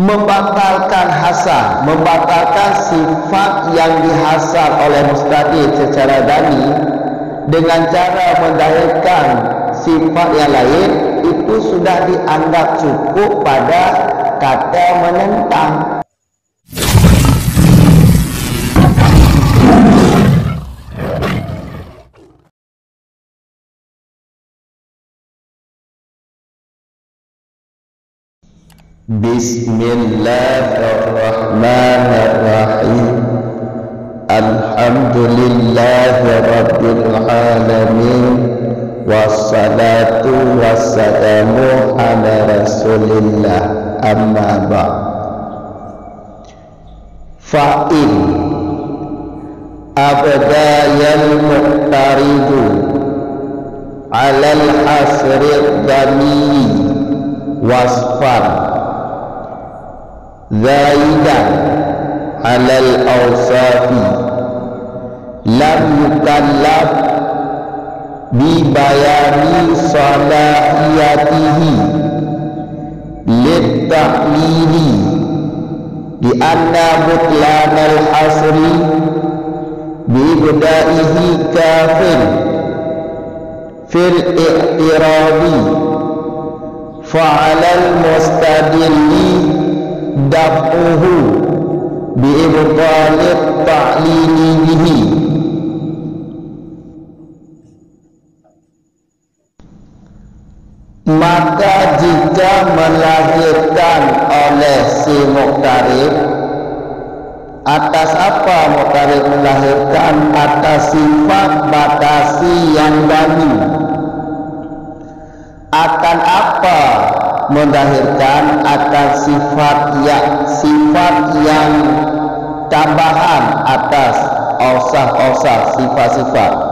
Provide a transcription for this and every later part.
membatalkan hasar, membatalkan sifat yang dihasar oleh mustadil secara dani dengan cara mendahilkan sifat yang lain, itu sudah dianggap cukup pada kata menentang. Bismillahirrahmanirrahim. Alhamdulillahirabbil alamin. Wassalatu wassalamu ala Rasulillah. Amma ba'd. Fa'in abdayal muqtaridu alal hasri dami wasfan zaidan alal awsafi lam yukallaf bi bayani salahiyatihi littahlili di anna butlan al hasri bi budaihi kafir fil i'tirabi fa'alal mustadilli daf'uhu bi'ibtalit ta'lili bihi. Maka jika melahirkan oleh si muqtarib, atas apa muqtarib melahirkan? Atas sifat batasi yang dani. Akan apa mendahirkan? Atas sifat yang tambahan atas ausaf-ausaf, sifat-sifat.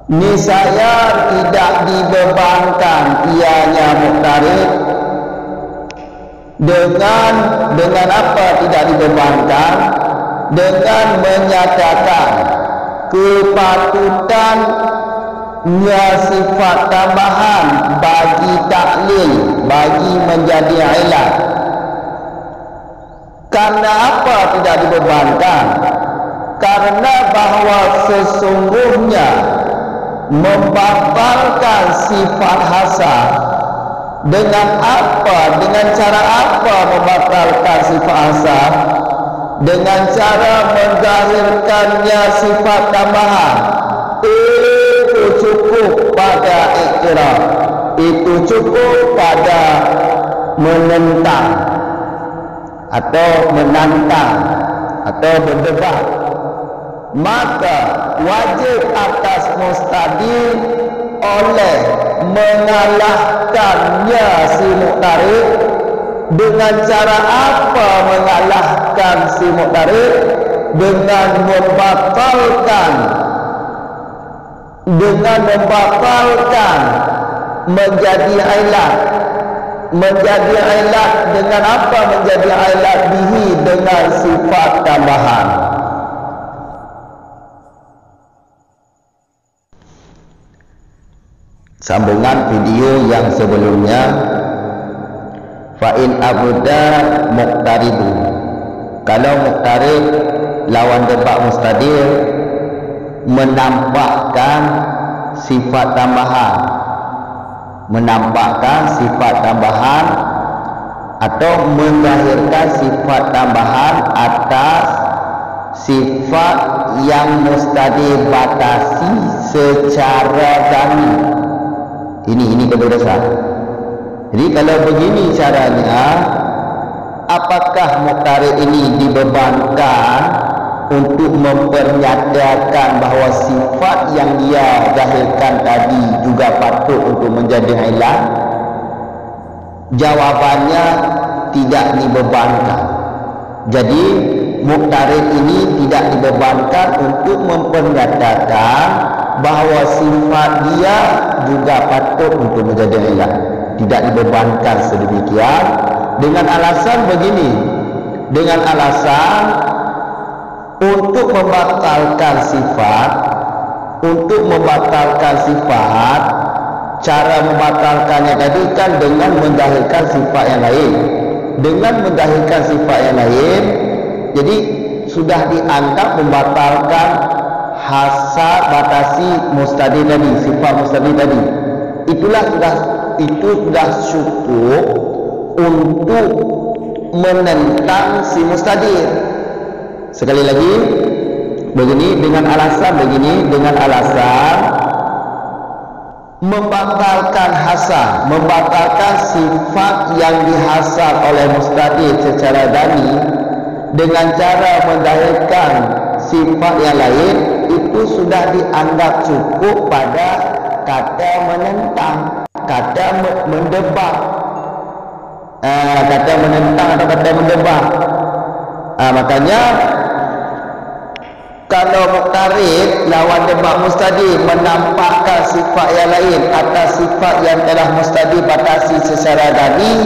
Niscaya tidak dibebankan ianya muqtarib dengan apa tidak dibebankan? Dengan menyatakan kepatutannya sifat tambahan bagi taklil, bagi menjadi ilat. Karena apa tidak dibebankan? Karena bahawa sesungguhnya membatalkan sifat hasar. Dengan apa? Dengan cara apa membatalkan sifat hasar? Dengan cara menzahirkannya sifat tambahan. Itu cukup pada iktiraf, itu cukup pada menentang atau menantang atau berdebat. Maka wajib atas mustadil oleh mengalahkannya si muqtarib. Dengan cara apa mengalahkan si muqtarib? Dengan membatalkan menjadi ilat. Menjadi ilat dengan apa? Menjadi ilat bihi, dengan sifat tambahan. Sambungan video yang sebelumnya, fa'in abuda muqtaridu, kalau muqtarib lawan debat mustadil menampakkan sifat tambahan, atau menzahirkan sifat tambahan atas sifat yang mustadil batasi secara dani. Ini kedua dasar. Jadi kalau begini caranya, apakah muqtarib ini dibebankan untuk mempernyatakan bahawa sifat yang dia zahirkan tadi juga patut untuk menjadi ilat? Jawabannya tidak dibebankan. Jadi muqtarib ini tidak dibebankan untuk mempernyatakan bahawa sifat dia juga patut untuk menjadi ilat. Tidak dibebankan sedemikian dengan alasan begini, dengan alasan untuk membatalkan sifat. Cara membatalkannya tadi kan dengan mendahilkan sifat yang lain. dengan mendahilkan sifat yang lain, jadi sudah dianggap membatalkan hasar batasi mustadi tadi, sifat mustadi tadi. Itu sudah cukup untuk menentang si mustadir. Sekali lagi begini, dengan alasan membatalkan hasar, membatalkan sifat yang dihasar oleh mustadir secara dani dengan cara mendahilkan sifat yang lain, itu sudah dianggap cukup pada kata menentang, kata mendebat, kata menentang atau kata mendebat. Makanya kalau muqtarid lawan debat mustadi menampakkan sifat yang lain atas sifat yang telah mustadi batasi secara dani,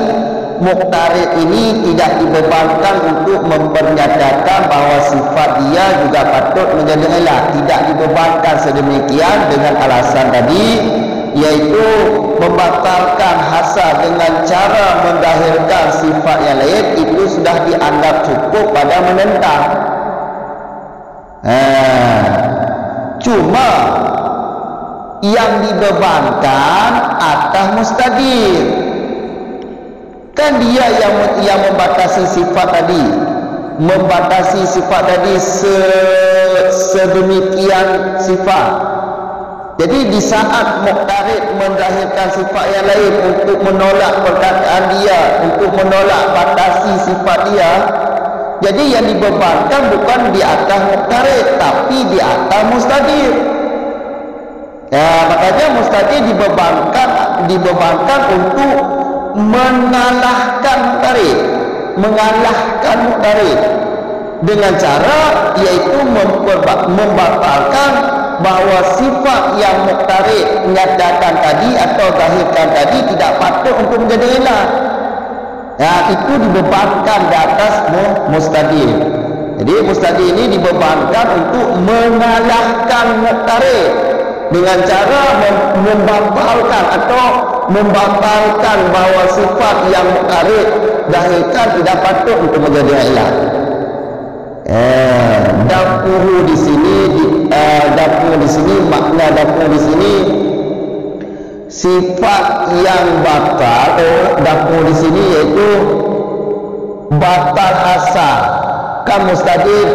muqtarid ini tidak dibebankan untuk mempernyatakan bahawa sifat dia juga patut menjadi ilah. Tidak dibebankan sedemikian dengan alasan tadi, iaitu membatalkan hasar dengan cara mendahirkan sifat yang lain, itu sudah dianggap cukup pada menentang. Cuma yang dibebankan atas mustadir, kan dia yang membatasi sifat tadi, sedemikian sifat. Jadi di saat muqtarid mendahirkan sifat yang lain untuk menolak perkataan dia, untuk menolak batasi sifat dia, jadi yang dibebankan bukan di atas muqtarid, tapi di atas mustadir. Makanya mustadir dibebankan untuk mengalahkan muqtarid dengan cara iaitu membatalkan bahawa sifat yang muqtarid nyatakan tadi atau zahirkan tadi tidak patut untuk menjadi ilah. Itu dibebankan di atas mustadir. Jadi mustadir ini dibebankan untuk mengalahkan muqtarid dengan cara membatalkan bahawa sifat yang muqtarid zahirkan tidak patut untuk menjadi ilah. Dapur di sini sifat yang batal, dapur di sini yaitu batal hasar. Kan mustadir,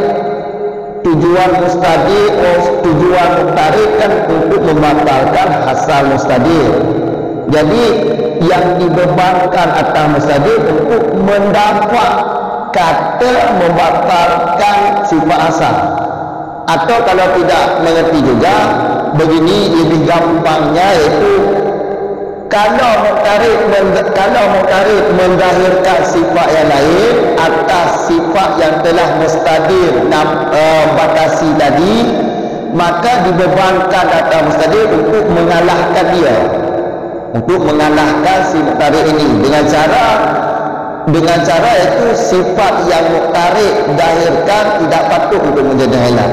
tujuan muqtarid kan untuk membatalkan hasar mustadir. Jadi yang dibebankan atas mustadir untuk mendapat kata membatalkan sifat asal. Atau kalau tidak mengerti juga, begini lebih gampangnya, iaitu kalau muqtarid menzahirkan sifat yang lain atas sifat yang telah mustadir batasi tadi, maka dibebankan atas mustadir untuk mengalahkan dia, untuk mengalahkan si muqtarid ini dengan cara itu sifat yang muqtarid zahirkan tidak patut untuk menjadi ilah.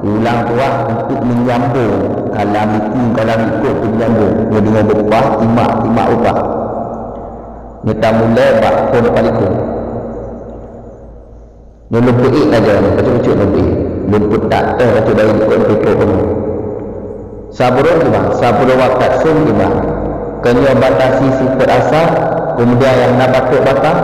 Ulang tuah untuk menyambung kalam ikut menyambung dengan berubah timak ubah kita mulai bak pun palikun lebih saja kecil-kecil lebih tak kecil dari ikut saburun wakat sun tiba kena batasi sifat asal, kemudian yang nak patut batal,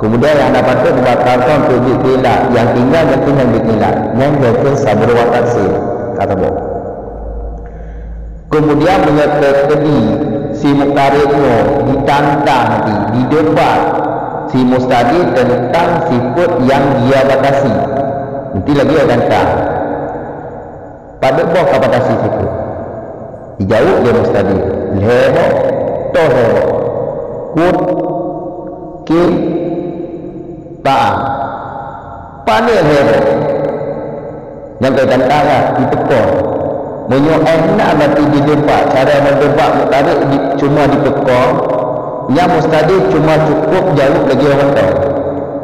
kemudian yang nak patut dibatalkan untuk dikilat, yang tinggal dikilat, yang betul saburun wakat sun kata boh. Kemudian menyatakan si muqtaridnya ditantang didebat si mustadir tentang sifat yang dia batasi. Nanti lagi ada tantang pada boh apa batasi sifat dijauh dia mustadir lebo toho kut ki pa pane lebo yang kata tantang dipekor enak nanti didebat. Cara mendebat muqtarid cuma dipekor, yang mustadir cuma cukup jauh lagi orang tahu.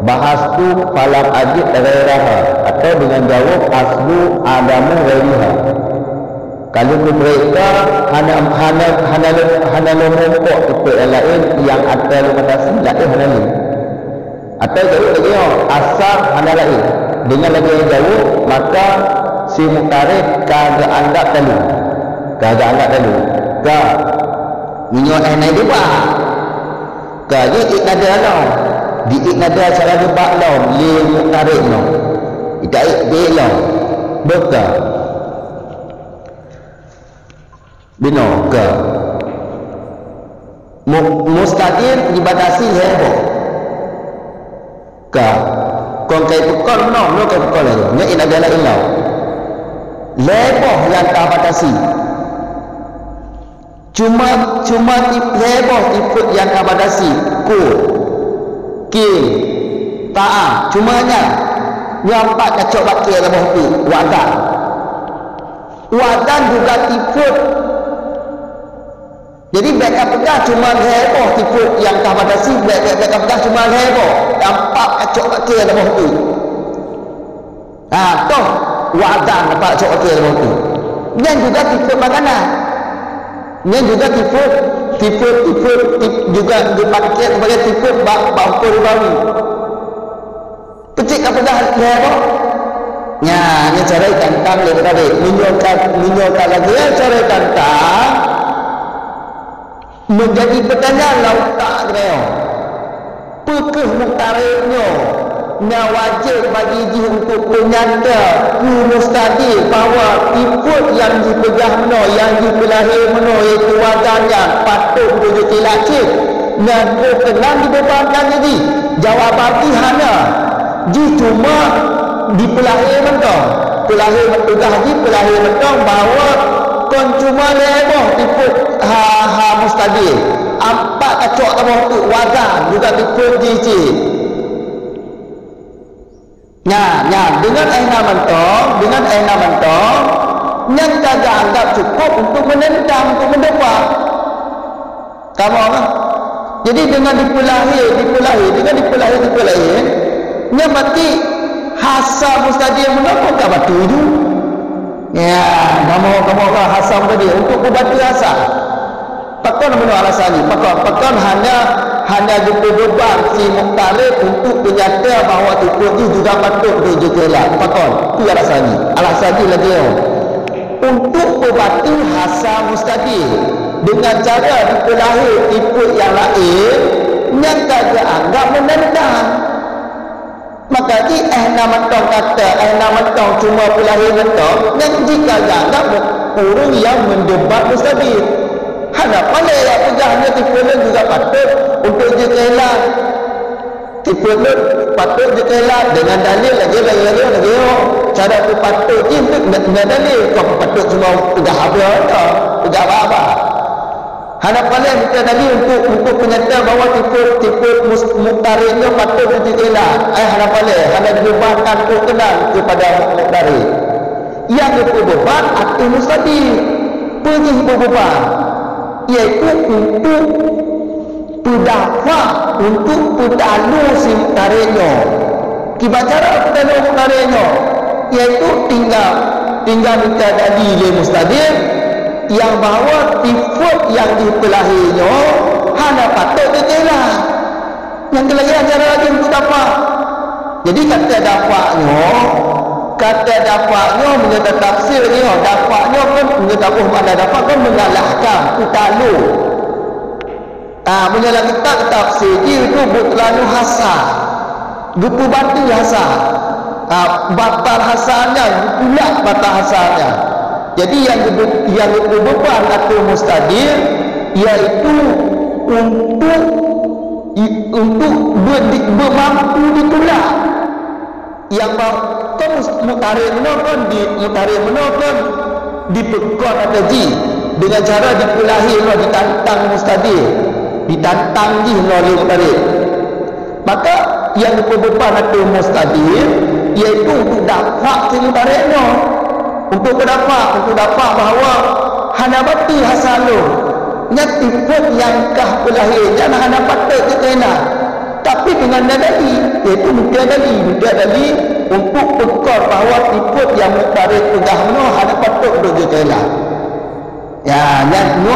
bahas tu falam ajid ghairaha, atau dengan jawab aslu adamu ghairiha. Kalau mereka hana lomokok ikut yang lain yang ada limitasi lain hana lain, atau jawab lagi asal hana lain dengan lagi yang jawab, maka si muqtarib kagak anggap telu ka minyak naik dia ka dia iknada lah di iknada cara debak lah li muqtarib no ikai bela beka bino ke mustaqil dibatasi heboh ka kon kai pekon no kai pekon lagi nya iknada la ilau leboh yang tak batasi, cuma leboh tipe yang tak batasi ku kil ta'am cumanya nyampak kacok bakir leboh tu wadan juga tipe. Jadi beka pegang cuma leboh tipe yang tak batasi, beka pegang cuma leboh nampak kacok bakir leboh tu toh wadah nampak cok okey dalam tu. Dan juga tipe makanan. Dan juga tipe juga dipakai sebagai tipe bangko ribawi. Kecil apa dah lewat? Nya, ni cara tentang lebih tadi. Minyorkan lagi cara tentang menjadi pertanyaan lautak dia. Pekeh muqtaribnya yang wajib bagi dia untuk menyata mustahil bahawa tipe yang dipegah meno, yang dipelahir meno, iaitu wajarnya patut menuju tilakcik dan berkenan dibebankan jadi jawapan hana ji cuma dipelahir meno, pelahir pegah ji pelahir meno bahawa kon cuma leboh tipe mustahil empat kacok tambah tu wajar juga tipe ji dengan aina mentong yang kagak anggap cukup untuk menentang, untuk mendepak kamu apa? Jadi dengan dipelahir nya mati hasam mustahil menopok tak batu itu kamu apa hasam tadi untuk ubati hasam pakon menurut alasan ini pakon hanya beban si muqtarib untuk menyata bahawa tipe ini juga patut dijelaskan pakon itu alasan ini lagi untuk obati hasam mustahil dengan cara dipelahir tipe yang lain yang kagak anggap menentang. Maka di mentong kata mentong cuma pelahir mentong dan jika anggap kurung yang mendebat mustahil hanya pada yang pegahnya tipe-tipe juga patut untuk dikelah tipe-tipe patut dikelah dengan dalil lagi cara tu patut dengan dalil kau patut cuma pegah pegah apa hanya pada kita dalil untuk menyata bahawa tipe muqtaribnya patut dikelah hanya pada hanya dibebankan kekenal kepada muqtarib yang dibeban arti mustahil pergi beban iaitu untuk pedakwa untuk pedalu si muqtaribnya kibat cara pedalu muqtaribnya iaitu tinggal minta dalil le mustahil yang bahawa tipe yang dipelahirnya hanya patut dikelah yang kelahiran cara lagi untuk dapat. Jadi kata dapatnya menyata tafsir ni dapatnya kan menyata mana dapat kan mengalahkan utalu menyala kita tafsir itu butlanu hasan gupu batil hasan batal hasannya pula batal hasannya. Jadi yang beban atau mustahil iaitu untuk bermampu ditolak yang kan muqtarib menopkan dipekon atau ji dengan cara dipelahir ditantang mustahil ditantang ji oleh muqtarib. Maka yang beban atau mustahil iaitu untuk dapat si muqtaribnya untuk dapat bahawa hana bati hasalu nya tipe yang kah pelahir jangan hana patut dikena tapi dengan dalil, iaitu mudah dalil untuk pekor bahawa tiput yang mutarik pegang no hanya patut berjaya. Ya, yang no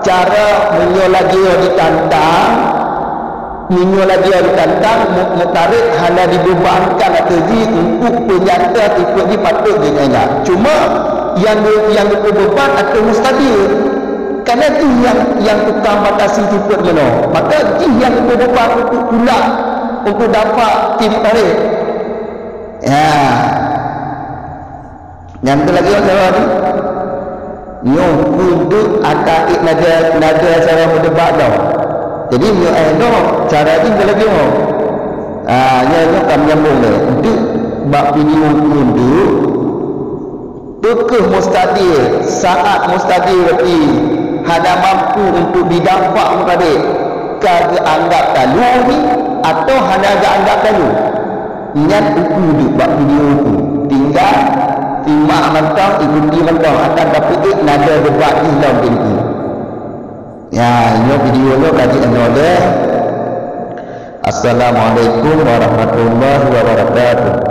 cara menyolagi ditantang, mutarik hanya dibebankan atau untuk penyata tiput ni patut berjaya. Cuma yang beban atau mustahil, kerana itu yang tukang batasi tiput no. Maka yang beban untuk pula untuk dapat tim tarik. Ya. Yang tu lagi orang ni. Nyo kudu akaid nada cara berdebat dah. Jadi nyo cara ni lagi no. Nyo kan menyambung dah. Untuk bab video kudu tukah mustahil, saat mustahil berarti hanya mampu untuk didapat mukadik kagak anggap kalu ni atau hanya agak anggap kalu ingat uku di bab video uku tinggal timak mentang ikuti mentang akan dapat nada debat di dalam diri ya ini video lo kaji anode. Assalamualaikum warahmatullahi wabarakatuh.